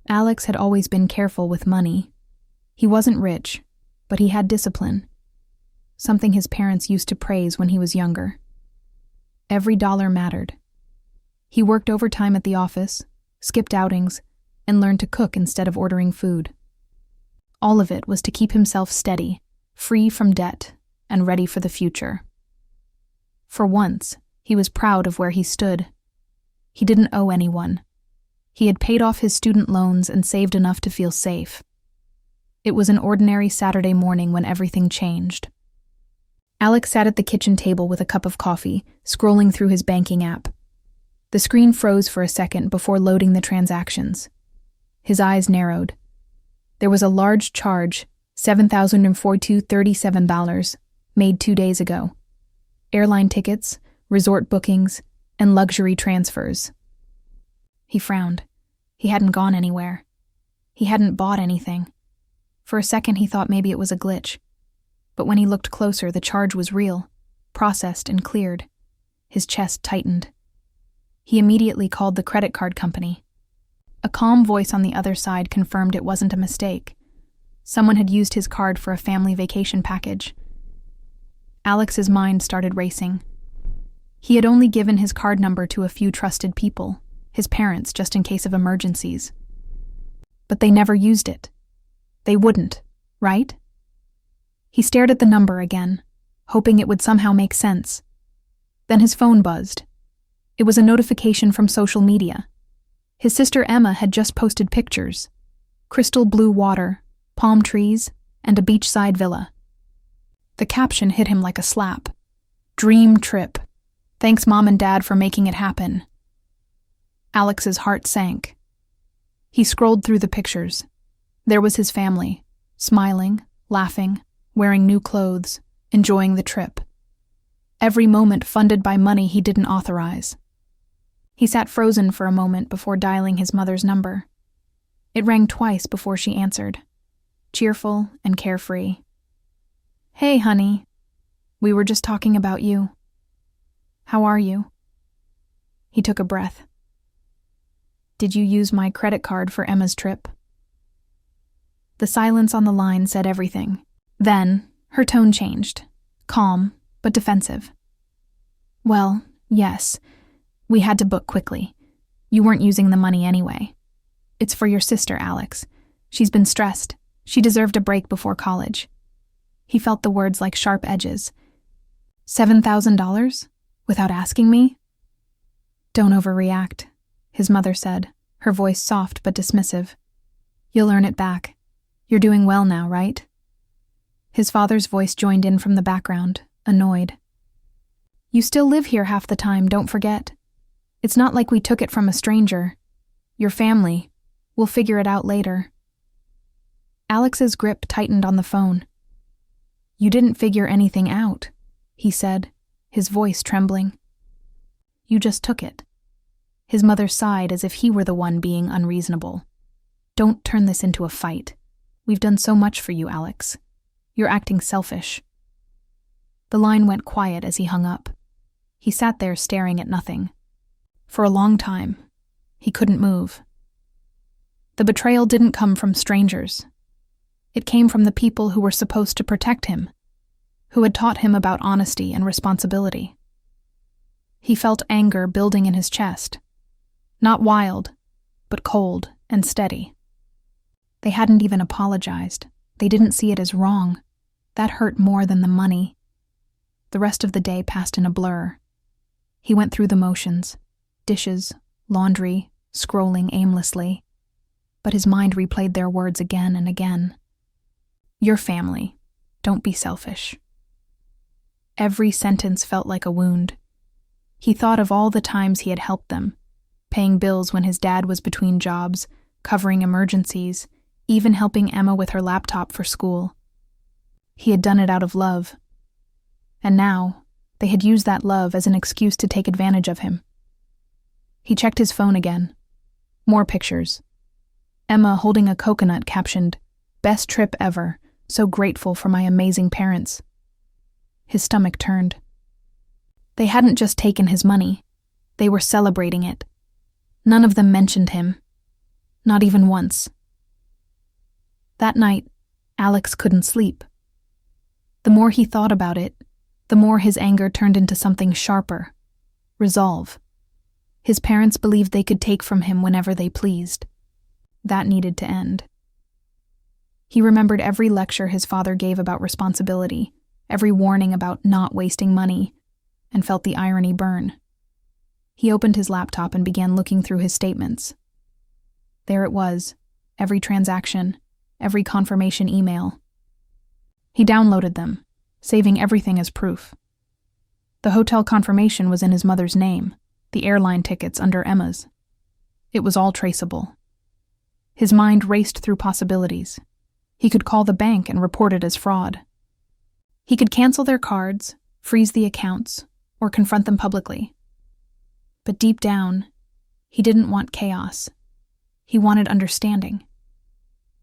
Alex had always been careful with money. He wasn't rich, but he had discipline, something his parents used to praise when he was younger. Every dollar mattered. He worked overtime at the office, skipped outings, and learned to cook instead of ordering food. All of it was to keep himself steady, free from debt, and ready for the future. For once, he was proud of where he stood. He didn't owe anyone. He had paid off his student loans and saved enough to feel safe. It was an ordinary Saturday morning when everything changed. Alex sat at the kitchen table with a cup of coffee, scrolling through his banking app. The screen froze for a second before loading the transactions. His eyes narrowed. There was a large charge, $7,042.37, made 2 days ago. Airline tickets, resort bookings, and luxury transfers. He frowned. He hadn't gone anywhere. He hadn't bought anything. For a second he thought maybe it was a glitch. But when he looked closer, the charge was real, processed and cleared. His chest tightened. He immediately called the credit card company. A calm voice on the other side confirmed it wasn't a mistake. Someone had used his card for a family vacation package. Alex's mind started racing. He had only given his card number to a few trusted people, his parents, just in case of emergencies. But they never used it. They wouldn't, right? He stared at the number again, hoping it would somehow make sense. Then his phone buzzed. It was a notification from social media. His sister Emma had just posted pictures. Crystal blue water, palm trees, and a beachside villa. The caption hit him like a slap. Dream trip. Thanks Mom and Dad for making it happen. Alex's heart sank. He scrolled through the pictures. There was his family, smiling, laughing, wearing new clothes, enjoying the trip. Every moment funded by money he didn't authorize. He sat frozen for a moment before dialing his mother's number. It rang twice before she answered, cheerful and carefree. Hey, honey. We were just talking about you. How are you? He took a breath. Did you use my credit card for Emma's trip? The silence on the line said everything. Then, her tone changed. Calm, but defensive. Well, yes. We had to book quickly. You weren't using the money anyway. It's for your sister, Alex. She's been stressed. She deserved a break before college. He felt the words like sharp edges. $7,000? Without asking me? Don't overreact, his mother said, her voice soft but dismissive. You'll earn it back. You're doing well now, right? His father's voice joined in from the background, annoyed. You still live here half the time, don't forget. It's not like we took it from a stranger. Your family. We'll figure it out later. Alex's grip tightened on the phone. You didn't figure anything out, he said, his voice trembling. You just took it. His mother sighed as if he were the one being unreasonable. Don't turn this into a fight. We've done so much for you, Alex. You're acting selfish. The line went quiet as he hung up. He sat there staring at nothing. For a long time, he couldn't move. The betrayal didn't come from strangers. It came from the people who were supposed to protect him, who had taught him about honesty and responsibility. He felt anger building in his chest. Not wild, but cold and steady. They hadn't even apologized. They didn't see it as wrong. That hurt more than the money. The rest of the day passed in a blur. He went through the motions. Dishes, laundry, scrolling aimlessly. But his mind replayed their words again and again. Your family. Don't be selfish. Every sentence felt like a wound. He thought of all the times he had helped them, paying bills when his dad was between jobs, covering emergencies, even helping Emma with her laptop for school. He had done it out of love. And now, they had used that love as an excuse to take advantage of him. He checked his phone again. More pictures. Emma holding a coconut captioned, "Best trip ever, so grateful for my amazing parents." His stomach turned. They hadn't just taken his money. They were celebrating it. None of them mentioned him. Not even once. That night, Alex couldn't sleep. The more he thought about it, the more his anger turned into something sharper. Resolve. His parents believed they could take from him whenever they pleased. That needed to end. He remembered every lecture his father gave about responsibility, every warning about not wasting money, and felt the irony burn. He opened his laptop and began looking through his statements. There it was, every transaction, every confirmation email. He downloaded them, saving everything as proof. The hotel confirmation was in his mother's name, the airline tickets under Emma's. It was all traceable. His mind raced through possibilities. He could call the bank and report it as fraud. He could cancel their cards, freeze the accounts, or confront them publicly. But deep down, he didn't want chaos. He wanted understanding.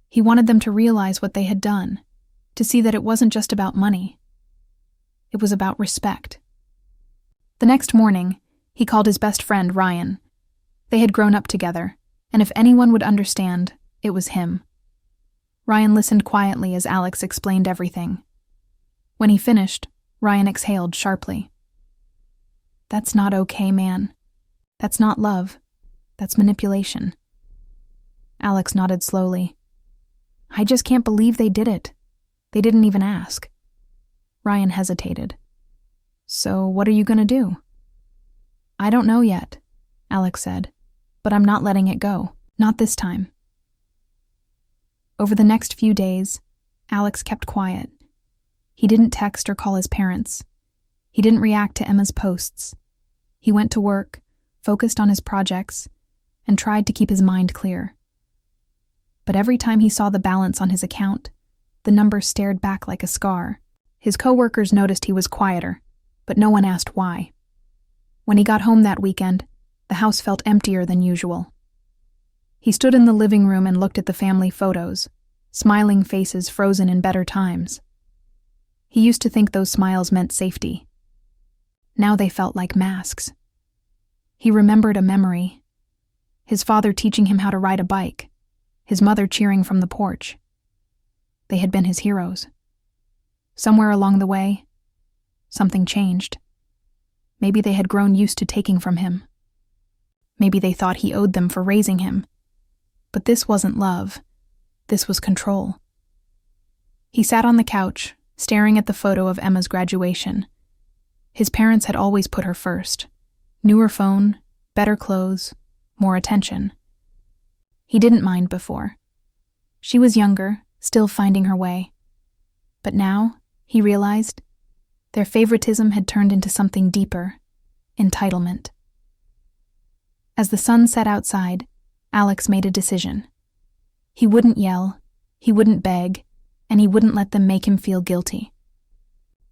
He wanted them to realize what they had done, to see that it wasn't just about money. It was about respect. The next morning, he called his best friend, Ryan. They had grown up together, and if anyone would understand, it was him. Ryan listened quietly as Alex explained everything. When he finished, Ryan exhaled sharply. "That's not okay, man. That's not love. That's manipulation." Alex nodded slowly. "I just can't believe they did it. They didn't even ask." Ryan hesitated. "So what are you going to do?" "I don't know yet," Alex said, "but I'm not letting it go. Not this time." Over the next few days, Alex kept quiet. He didn't text or call his parents. He didn't react to Emma's posts. He went to work, focused on his projects, and tried to keep his mind clear. But every time he saw the balance on his account, the number stared back like a scar. His coworkers noticed he was quieter, but no one asked why. When he got home that weekend, the house felt emptier than usual. He stood in the living room and looked at the family photos, smiling faces frozen in better times. He used to think those smiles meant safety. Now they felt like masks. He remembered a memory. His father teaching him how to ride a bike, his mother cheering from the porch. They had been his heroes. Somewhere along the way, something changed. Maybe they had grown used to taking from him. Maybe they thought he owed them for raising him. But this wasn't love. This was control. He sat on the couch, staring at the photo of Emma's graduation. His parents had always put her first. Newer phone, better clothes, more attention. He didn't mind before. She was younger, still finding her way. But now, he realized, their favoritism had turned into something deeper, entitlement. As the sun set outside, Alex made a decision. He wouldn't yell, he wouldn't beg, and he wouldn't let them make him feel guilty.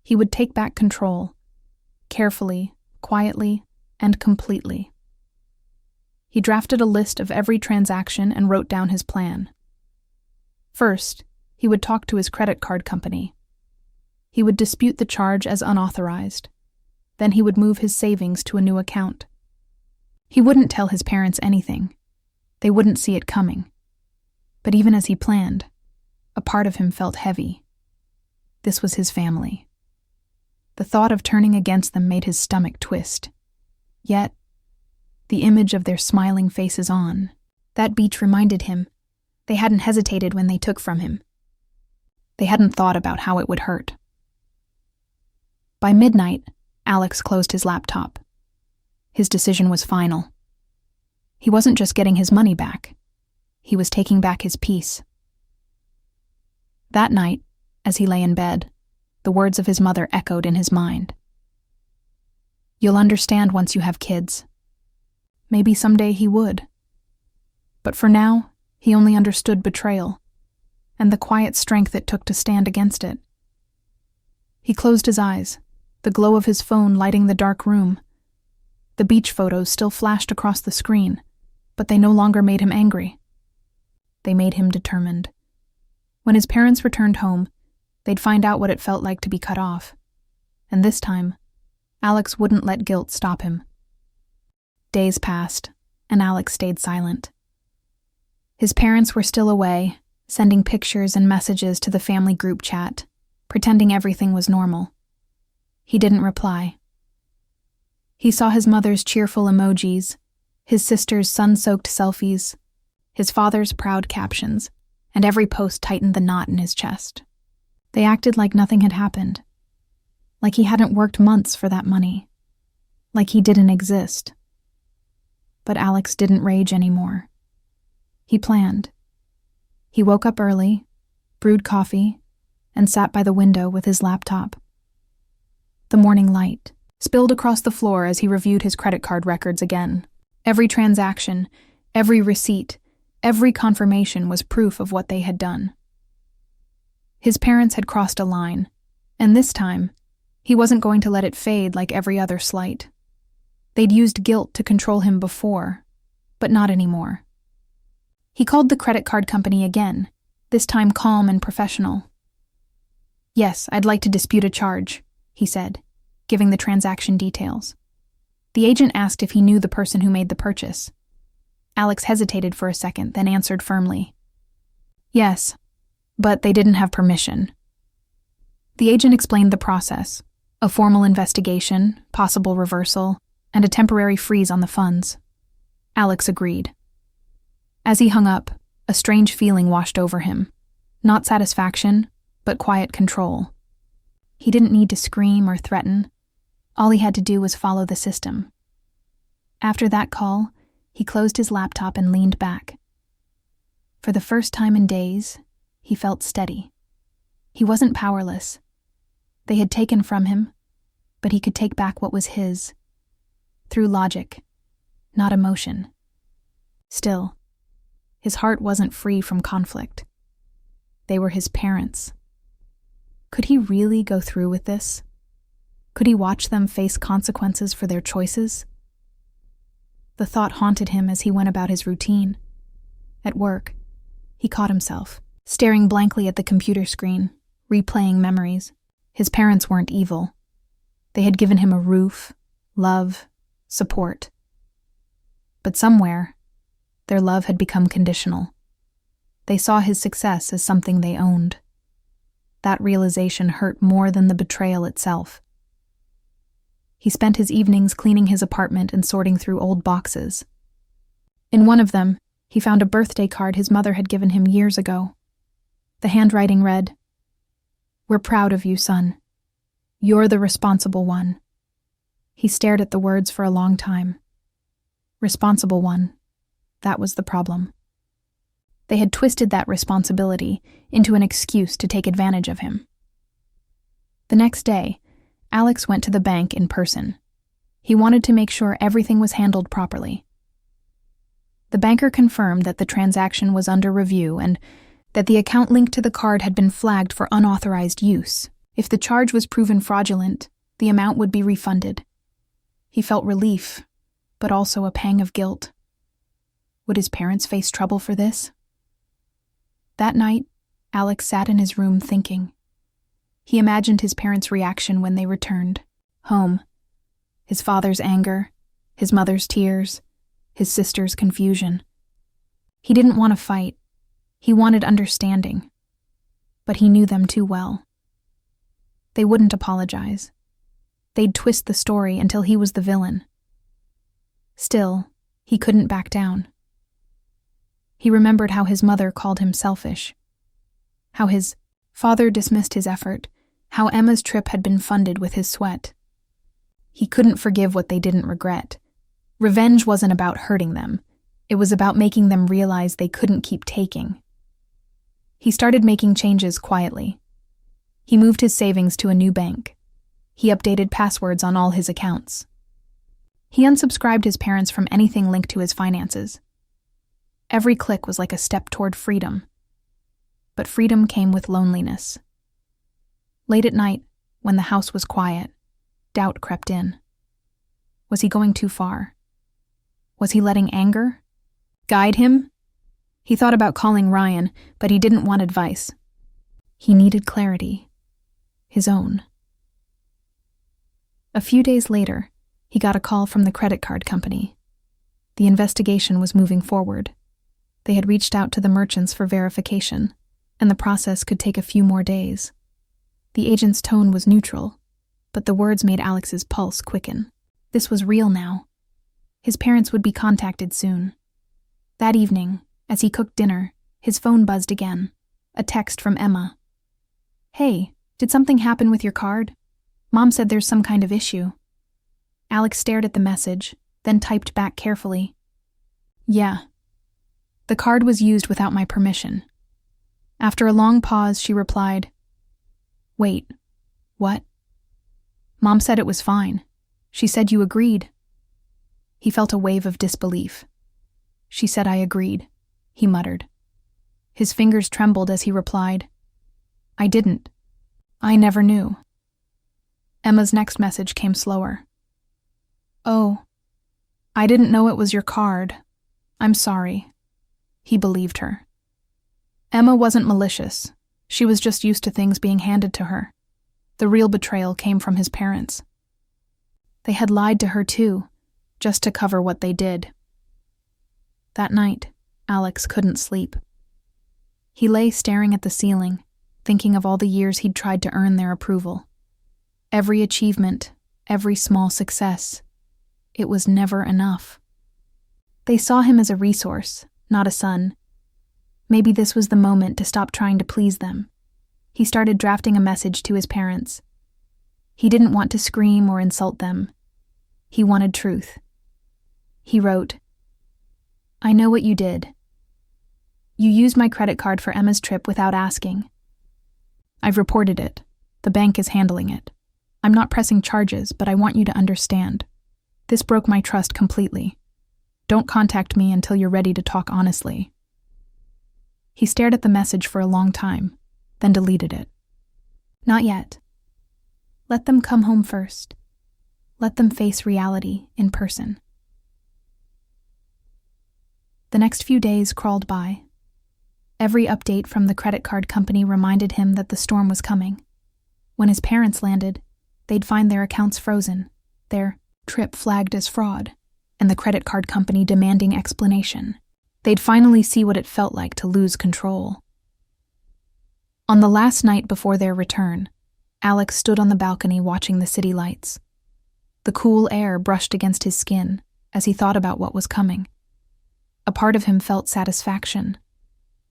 He would take back control, carefully, quietly, and completely. He drafted a list of every transaction and wrote down his plan. First, he would talk to his credit card company. He would dispute the charge as unauthorized. Then he would move his savings to a new account. He wouldn't tell his parents anything. They wouldn't see it coming. But even as he planned, a part of him felt heavy. This was his family. The thought of turning against them made his stomach twist. Yet, the image of their smiling faces on that beach reminded him they hadn't hesitated when they took from him. They hadn't thought about how it would hurt. By midnight, Alex closed his laptop. His decision was final. He wasn't just getting his money back. He was taking back his peace. That night, as he lay in bed, the words of his mother echoed in his mind. "You'll understand once you have kids." Maybe someday he would. But for now, he only understood betrayal, and the quiet strength it took to stand against it. He closed his eyes, the glow of his phone lighting the dark room. The beach photos still flashed across the screen, but they no longer made him angry. They made him determined. When his parents returned home, they'd find out what it felt like to be cut off. And this time, Alex wouldn't let guilt stop him. Days passed, and Alex stayed silent. His parents were still away, sending pictures and messages to the family group chat, pretending everything was normal. He didn't reply. He saw his mother's cheerful emojis, his sister's sun-soaked selfies, his father's proud captions, and every post tightened the knot in his chest. They acted like nothing had happened, like he hadn't worked months for that money, like he didn't exist. But Alex didn't rage anymore. He planned. He woke up early, brewed coffee, and sat by the window with his laptop. The morning light spilled across the floor as he reviewed his credit card records again. Every transaction, every receipt, every confirmation was proof of what they had done. His parents had crossed a line, and this time, he wasn't going to let it fade like every other slight. They'd used guilt to control him before, but not anymore. He called the credit card company again, this time calm and professional. "Yes, I'd like to dispute a charge," he said, giving the transaction details. The agent asked if he knew the person who made the purchase. Alex hesitated for a second, then answered firmly, "Yes, but they didn't have permission." The agent explained the process: a formal investigation, possible reversal, and a temporary freeze on the funds. Alex agreed. As he hung up, a strange feeling washed over him. Not satisfaction, but quiet control. He didn't need to scream or threaten. All he had to do was follow the system. After that call, he closed his laptop and leaned back. For the first time in days, he felt steady. He wasn't powerless. They had taken from him, but he could take back what was his. Through logic, not emotion. Still, his heart wasn't free from conflict. They were his parents. Could he really go through with this? Could he watch them face consequences for their choices? The thought haunted him as he went about his routine. At work, he caught himself, staring blankly at the computer screen, replaying memories. His parents weren't evil. They had given him a roof, love, support. But somewhere, their love had become conditional. They saw his success as something they owned. That realization hurt more than the betrayal itself. He spent his evenings cleaning his apartment and sorting through old boxes. In one of them, he found a birthday card his mother had given him years ago. The handwriting read, "We're proud of you, son. You're the responsible one." He stared at the words for a long time. Responsible one. That was the problem. They had twisted that responsibility into an excuse to take advantage of him. The next day, Alex went to the bank in person. He wanted to make sure everything was handled properly. The banker confirmed that the transaction was under review and that the account linked to the card had been flagged for unauthorized use. If the charge was proven fraudulent, the amount would be refunded. He felt relief, but also a pang of guilt. Would his parents face trouble for this? That night, Alex sat in his room thinking. He imagined his parents' reaction when they returned home. His father's anger, his mother's tears, his sister's confusion. He didn't want to fight. He wanted understanding. But he knew them too well. They wouldn't apologize. They'd twist the story until he was the villain. Still, he couldn't back down. He remembered how his mother called him selfish, how his father dismissed his effort, how Emma's trip had been funded with his sweat. He couldn't forgive what they didn't regret. Revenge wasn't about hurting them. It was about making them realize they couldn't keep taking. He started making changes quietly. He moved his savings to a new bank. He updated passwords on all his accounts. He unsubscribed his parents from anything linked to his finances. Every click was like a step toward freedom. But freedom came with loneliness. Late at night, when the house was quiet, doubt crept in. Was he going too far? Was he letting anger guide him? He thought about calling Ryan, but he didn't want advice. He needed clarity. His own. A few days later, he got a call from the credit card company. The investigation was moving forward. They had reached out to the merchants for verification, and the process could take a few more days. The agent's tone was neutral, but the words made Alex's pulse quicken. This was real now. His parents would be contacted soon. That evening, as he cooked dinner, his phone buzzed again. A text from Emma. "Hey, did something happen with your card? Mom said there's some kind of issue." Alex stared at the message, then typed back carefully. "Yeah. The card was used without my permission." After a long pause, she replied, "Wait, what?" "Mom said it was fine. She said you agreed." He felt a wave of disbelief. "She said I agreed," he muttered. His fingers trembled as he replied, "I didn't. I never knew." Emma's next message came slower. "Oh, I didn't know it was your card. I'm sorry." He believed her. Emma wasn't malicious. She was just used to things being handed to her. The real betrayal came from his parents. They had lied to her too, just to cover what they did. That night, Alex couldn't sleep. He lay staring at the ceiling, thinking of all the years he'd tried to earn their approval. Every achievement, every small success. It was never enough. They saw him as a resource, not a son. Maybe this was the moment to stop trying to please them. He started drafting a message to his parents. He didn't want to scream or insult them. He wanted truth. He wrote, "I know what you did. You used my credit card for Emma's trip without asking. I've reported it. The bank is handling it. I'm not pressing charges, but I want you to understand. This broke my trust completely. Don't contact me until you're ready to talk honestly." He stared at the message for a long time, then deleted it. "Not yet. Let them come home first. Let them face reality in person." The next few days crawled by. Every update from the credit card company reminded him that the storm was coming. When his parents landed, they'd find their accounts frozen, their trip flagged as fraud, and the credit card company demanding explanation. They'd finally see what it felt like to lose control. On the last night before their return, Alex stood on the balcony watching the city lights. The cool air brushed against his skin as he thought about what was coming. A part of him felt satisfaction,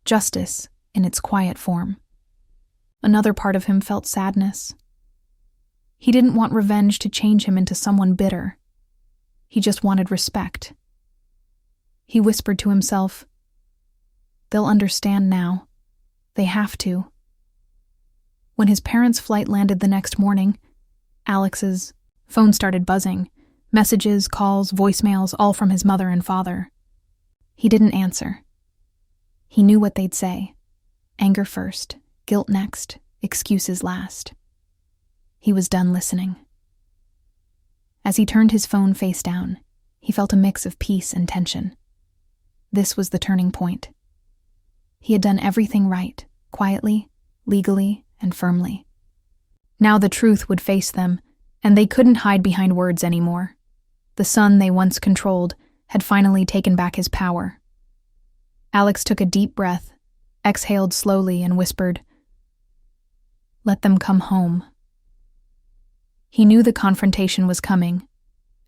justice in its quiet form. Another part of him felt sadness. He didn't want revenge to change him into someone bitter. He just wanted respect. He whispered to himself, "They'll understand now. They have to." When his parents' flight landed the next morning, Alex's phone started buzzing. Messages, calls, voicemails, all from his mother and father. He didn't answer. He knew what they'd say. Anger first, guilt next, excuses last. He was done listening. As he turned his phone face down, he felt a mix of peace and tension. This was the turning point. He had done everything right, quietly, legally, and firmly. Now the truth would face them, and they couldn't hide behind words anymore. The son they once controlled had finally taken back his power. Alex took a deep breath, exhaled slowly, and whispered, "Let them come home." He knew the confrontation was coming,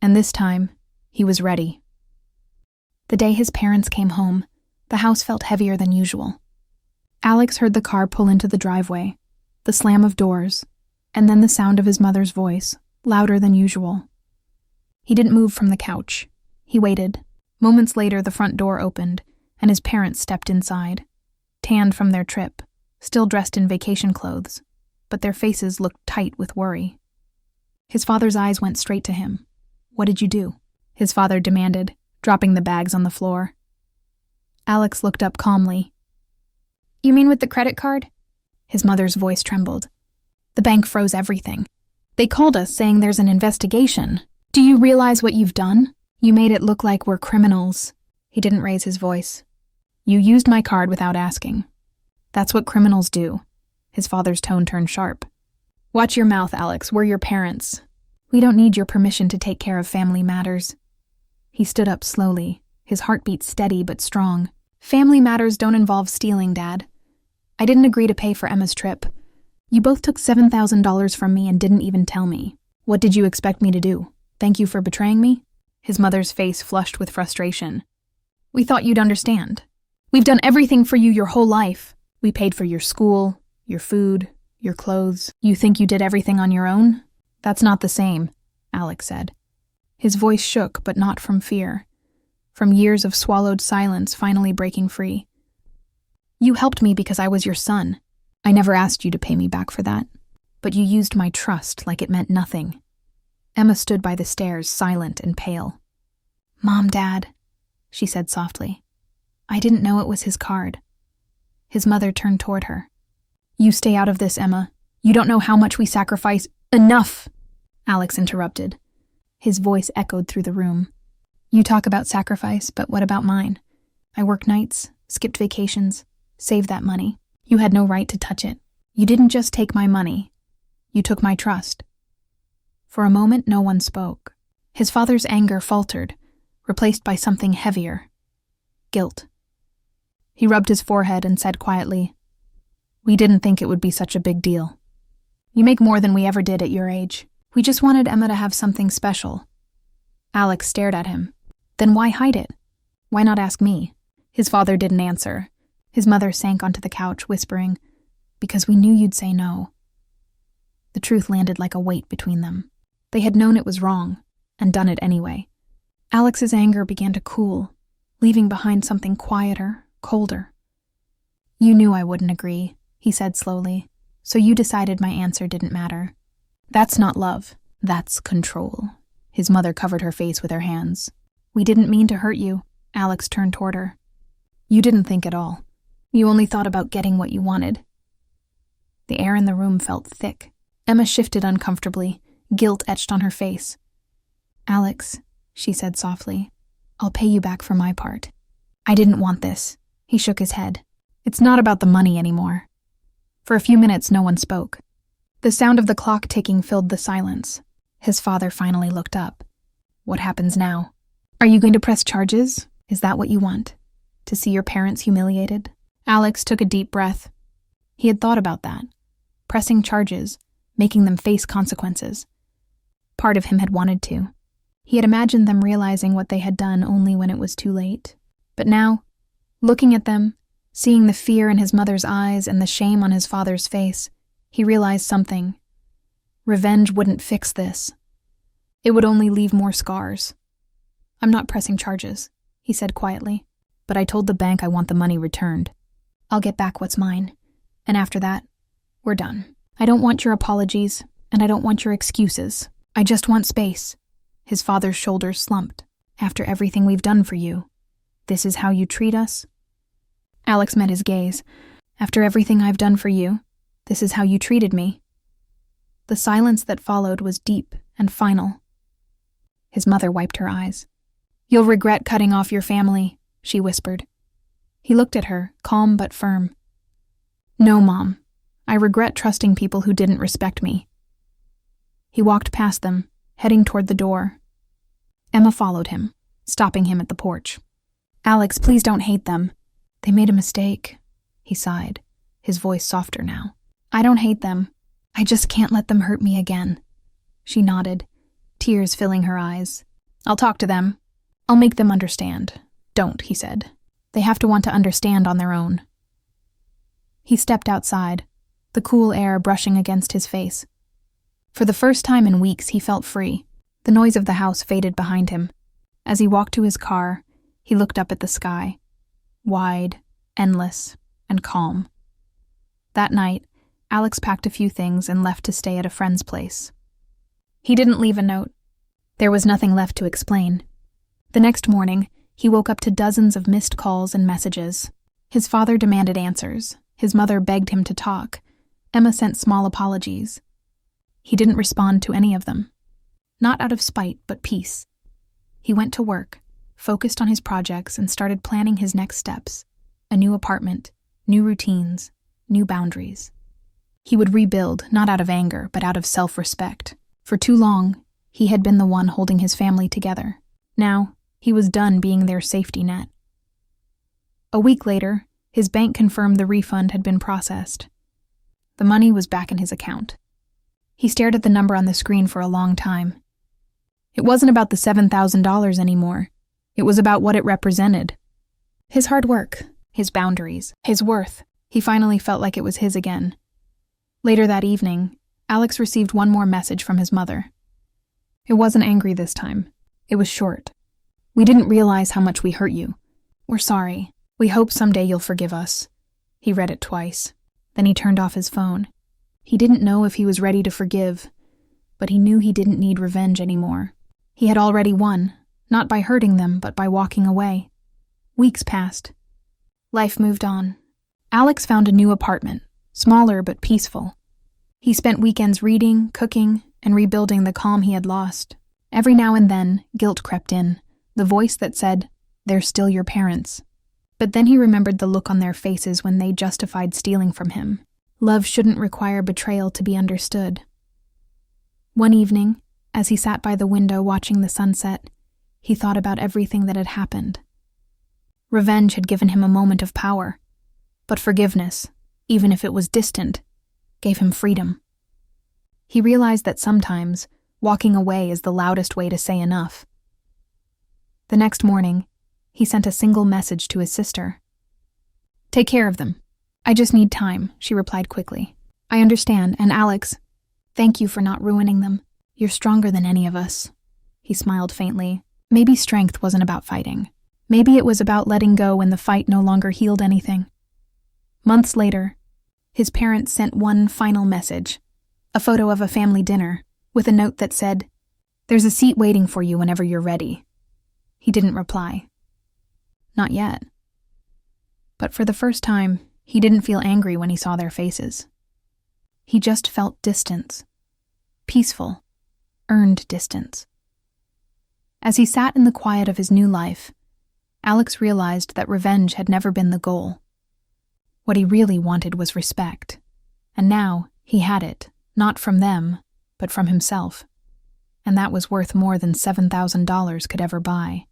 and this time, he was ready. The day his parents came home, the house felt heavier than usual. Alex heard the car pull into the driveway, the slam of doors, and then the sound of his mother's voice, louder than usual. He didn't move from the couch. He waited. Moments later, the front door opened, and his parents stepped inside, tanned from their trip, still dressed in vacation clothes, but their faces looked tight with worry. His father's eyes went straight to him. "What did you do?" his father demanded, dropping the bags on the floor. Alex looked up calmly. "You mean with the credit card?" His mother's voice trembled. "The bank froze everything. They called us saying there's an investigation. Do you realize what you've done? You made it look like we're criminals." He didn't raise his voice. "You used my card without asking. That's what criminals do." His father's tone turned sharp. "Watch your mouth, Alex. We're your parents. We don't need your permission to take care of family matters." He stood up slowly, his heartbeat steady but strong. Family matters don't involve stealing, Dad. I didn't agree to pay for Emma's trip. You both took $7,000 from me and didn't even tell me. What did you expect me to do? Thank you for betraying me? His mother's face flushed with frustration. We thought you'd understand. We've done everything for you your whole life. We paid for your school, your food, your clothes. You think you did everything on your own? That's not the same, Alex said. His voice shook, but not from fear. From years of swallowed silence finally breaking free. You helped me because I was your son. I never asked you to pay me back for that. But you used my trust like it meant nothing. Emma stood by the stairs, silent and pale. Mom, Dad, she said softly. I didn't know it was his card. His mother turned toward her. You stay out of this, Emma. You don't know how much we sacrifice. Enough! Alex interrupted. His voice echoed through the room. You talk about sacrifice, but what about mine? I worked nights, skipped vacations, saved that money. You had no right to touch it. You didn't just take my money. You took my trust. For a moment, no one spoke. His father's anger faltered, replaced by something heavier. Guilt. He rubbed his forehead and said quietly, We didn't think it would be such a big deal. You make more than we ever did at your age. We just wanted Emma to have something special. Alex stared at him. Then why hide it? Why not ask me? His father didn't answer. His mother sank onto the couch, whispering, Because we knew you'd say no. The truth landed like a weight between them. They had known it was wrong, and done it anyway. Alex's anger began to cool, leaving behind something quieter, colder. You knew I wouldn't agree, he said slowly, so you decided my answer didn't matter. That's not love, that's control. His mother covered her face with her hands. We didn't mean to hurt you. Alex turned toward her. You didn't think at all. You only thought about getting what you wanted. The air in the room felt thick. Emma shifted uncomfortably, guilt etched on her face. Alex, she said softly, I'll pay you back for my part. I didn't want this. He shook his head. It's not about the money anymore. For a few minutes, no one spoke. The sound of the clock ticking filled the silence. His father finally looked up. What happens now? Are you going to press charges? Is that what you want? To see your parents humiliated? Alex took a deep breath. He had thought about that. Pressing charges, making them face consequences. Part of him had wanted to. He had imagined them realizing what they had done only when it was too late. But now, looking at them, seeing the fear in his mother's eyes and the shame on his father's face, he realized something. Revenge wouldn't fix this. It would only leave more scars. I'm not pressing charges, he said quietly, but I told the bank I want the money returned. I'll get back what's mine, and after that, we're done. I don't want your apologies, and I don't want your excuses. I just want space. His father's shoulders slumped. After everything we've done for you, this is how you treat us? Alex met his gaze. After everything I've done for you, this is how you treated me. The silence that followed was deep and final. His mother wiped her eyes. You'll regret cutting off your family, she whispered. He looked at her, calm but firm. No, Mom. I regret trusting people who didn't respect me. He walked past them, heading toward the door. Emma followed him, stopping him at the porch. Alex, please don't hate them. They made a mistake, he sighed, his voice softer now. I don't hate them. I just can't let them hurt me again. She nodded, tears filling her eyes. I'll talk to them. I'll make them understand. Don't, he said. They have to want to understand on their own. He stepped outside, the cool air brushing against his face. For the first time in weeks, he felt free. The noise of the house faded behind him. As he walked to his car, he looked up at the sky. Wide, endless, and calm. That night, Alex packed a few things and left to stay at a friend's place. He didn't leave a note. There was nothing left to explain. The next morning, he woke up to dozens of missed calls and messages. His father demanded answers. His mother begged him to talk. Emma sent small apologies. He didn't respond to any of them. Not out of spite, but peace. He went to work, focused on his projects, and started planning his next steps. A new apartment, new routines, new boundaries. He would rebuild, not out of anger, but out of self-respect. For too long, he had been the one holding his family together. Now, he was done being their safety net. A week later, his bank confirmed the refund had been processed. The money was back in his account. He stared at the number on the screen for a long time. It wasn't about the $7,000 anymore. It was about what it represented. His hard work, his boundaries, his worth. He finally felt like it was his again. Later that evening, Alex received one more message from his mother. It wasn't angry this time. It was short. "We didn't realize how much we hurt you. We're sorry. We hope someday you'll forgive us." He read it twice. Then he turned off his phone. He didn't know if he was ready to forgive, but he knew he didn't need revenge anymore. He had already won, not by hurting them, but by walking away. Weeks passed. Life moved on. Alex found a new apartment, smaller but peaceful. He spent weekends reading, cooking, and rebuilding the calm he had lost. Every now and then, guilt crept in, the voice that said, "They're still your parents." But then he remembered the look on their faces when they justified stealing from him. Love shouldn't require betrayal to be understood. One evening, as he sat by the window watching the sunset, he thought about everything that had happened. Revenge had given him a moment of power, but forgiveness, even if it was distant, gave him freedom. He realized that sometimes walking away is the loudest way to say enough. The next morning, he sent a single message to his sister. "Take care of them. I just need time," she replied quickly. "I understand, and Alex, thank you for not ruining them. You're stronger than any of us." He smiled faintly. Maybe strength wasn't about fighting. Maybe it was about letting go when the fight no longer healed anything. Months later, his parents sent one final message, a photo of a family dinner, with a note that said, "There's a seat waiting for you whenever you're ready." He didn't reply. Not yet. But for the first time, he didn't feel angry when he saw their faces. He just felt distance. Peaceful, earned distance. As he sat in the quiet of his new life, Alex realized that revenge had never been the goal. What he really wanted was respect. And now he had it, not from them, but from himself. And that was worth more than $7,000 could ever buy.